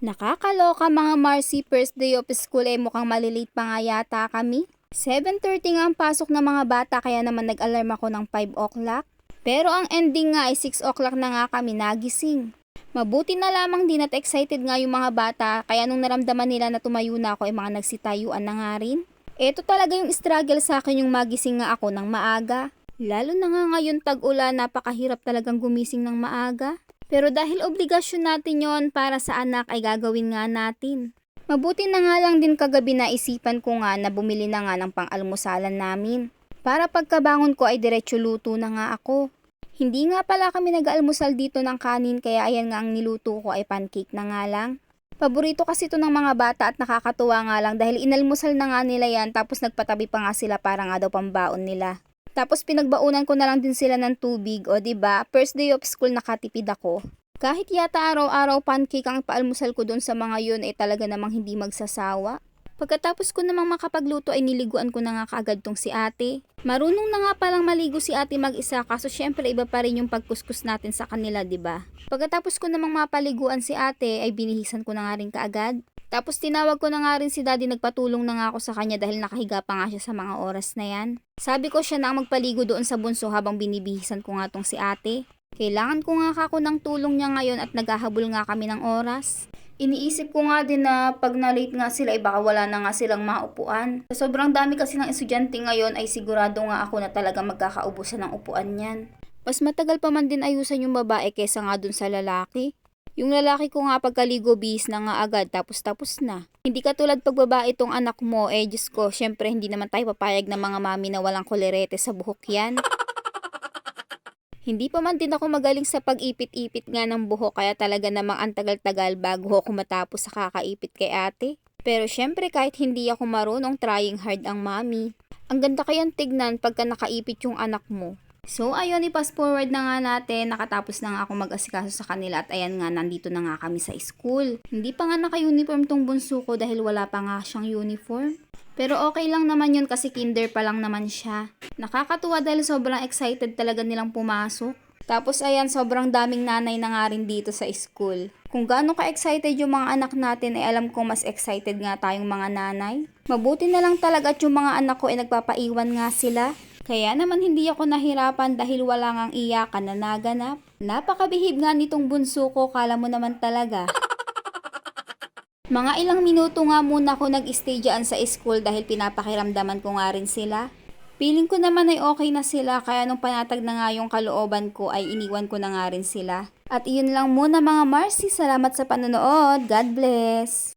Nakakaloka mga Marcy, first day of school ay mukhang malilate pa nga yata kami. 7:30 nga ang pasok ng mga bata kaya naman nag-alarm ako ng 5 o'clock. Pero ang ending nga ay 6 o'clock na nga kami nagising. Mabuti na lamang din at excited nga yung mga bata kaya nung naramdaman nila na tumayo na ako ay mga nagsitayuan na nga rin. Ito talaga yung struggle sa akin yung magising nga ako ng maaga. Lalo na nga ngayon tag-ulan, napakahirap talagang gumising ng maaga. Pero dahil obligasyon natin yon para sa anak ay gagawin nga natin. Mabuti na nga lang din kagabi na isipan ko nga na bumili na nga ng pang-almusalan namin. Para pagkabangon ko ay diretso luto na nga ako. Hindi nga pala kami nag-almusal dito ng kanin kaya ayan nga ang niluto ko ay pancake na nga lang. Paborito kasi ito ng mga bata at nakakatuwa nga lang dahil inalmusal na nga nila yan tapos nagpatabi pa nga sila para nga daw pambaon nila. Tapos pinagbaunan ko na lang din sila ng tubig, o diba, first day of school nakatipid ako. Kahit yata araw-araw pancake ang paalmusal ko doon sa mga yun ay talaga namang hindi magsasawa. Pagkatapos ko namang makapagluto ay niliguan ko na nga kaagad tong si ate. Marunong na nga palang maligo si ate mag-isa kaso syempre iba pa rin yung pagkuskus natin sa kanila, diba? Pagkatapos ko namang mapaliguan si ate ay binihisan ko na nga rin kaagad. Tapos tinawag ko na nga rin si daddy, nagpatulong na nga ako sa kanya dahil nakahiga pa nga siya sa mga oras na yan. Sabi ko siya na ang magpaligo doon sa bunso habang binibihisan ko nga tong si ate. Kailangan ko nga kako ng tulong niya ngayon at naghahabol nga kami ng oras. Iniisip ko nga din na pag na-late nga sila ay baka wala na nga silang maupuan. Sa sobrang dami kasi ng estudyante ngayon ay sigurado nga ako na talaga magkakaubusan ng upuan niyan. Mas matagal pa man din ayusan yung babae kesa nga dun sa lalaki. Yung lalaki ko nga pagkaligo bihis na nga agad tapos na. Hindi katulad pag babae itong anak mo, Diyos ko, syempre hindi naman tayo papayag ng mga mami na walang kolerete sa buhok yan. Hindi pa man din ako magaling sa pag-ipit-ipit nga ng buhok kaya talaga namang ang tagal-tagal bago ako matapos sa kakaipit kay ate. Pero syempre kahit hindi ako marunong, trying hard ang mami. Ang ganda kayang tignan pagka nakaipit yung anak mo. So ayun, i-fast forward na nga natin, nakatapos na nga ako mag-asikaso sa kanila at ayan nga, nandito na nga kami sa school. Hindi pa nga naka-uniform tong bunso ko dahil wala pa nga siyang uniform. Pero okay lang naman yun kasi kinder pa lang naman siya. Nakakatuwa dahil sobrang excited talaga nilang pumasok. Tapos ayan, sobrang daming nanay na nga rin dito sa school. Kung gaano ka-excited yung mga anak natin ay alam ko mas excited nga tayong mga nanay. Mabuti na lang talaga at yung mga anak ko ay nagpapaiwan nga sila. Kaya naman hindi ako nahirapan dahil wala ngang iyakan na naganap. Napakabihib nga nitong bunso ko, kala mo naman talaga. Mga ilang minuto nga muna ako nag-stay dyan sa school dahil pinapakiramdaman ko nga rin sila. Feeling ko naman ay okay na sila kaya nung panatag na nga yung kalooban ko ay iniwan ko na nga rin sila. At iyon lang muna mga Marcy, salamat sa panonood. God bless!